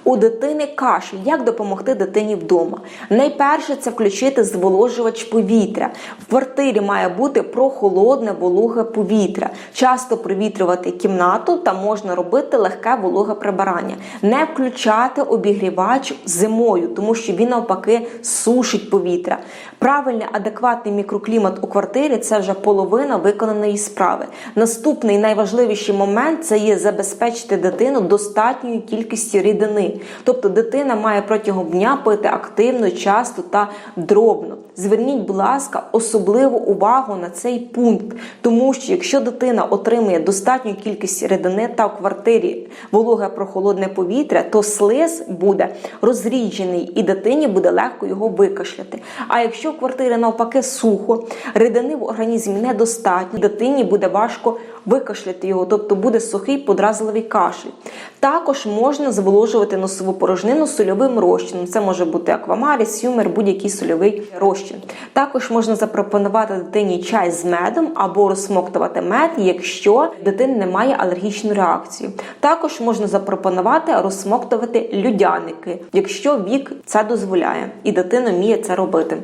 У дитини кашель. Як допомогти дитині вдома? Найперше – це включити зволожувач повітря. В квартирі має бути прохолодне, вологе повітря. Часто провітрювати кімнату та можна робити легке вологе прибирання. Не включати обігрівач зимою, тому що він навпаки сушить повітря. Правильний, адекватний мікроклімат у квартирі – це вже половина виконаної справи. Наступний найважливіший момент – це є забезпечити дитину достатньою кількістю рідини. Тобто дитина має протягом дня пити активно, часто та дробно. Зверніть, будь ласка, особливу увагу на цей пункт, тому що якщо дитина отримує достатню кількість рідини та в квартирі вологе прохолодне повітря, то слиз буде розріджений і дитині буде легко його викашляти. А якщо в квартирі навпаки сухо, рідини в організмі недостатньо, дитині буде важко викашляти його, тобто буде сухий подразливий кашель. Також можна зволожувати носову порожнину сольовим розчином. Це може бути аквамаріс, юмер, будь-який сольовий розчин. Також можна запропонувати дитині чай з медом або розсмоктувати мед, якщо дитина не має алергічну реакцію. Також можна запропонувати розсмоктувати льодяники, якщо вік це дозволяє і дитина вміє це робити.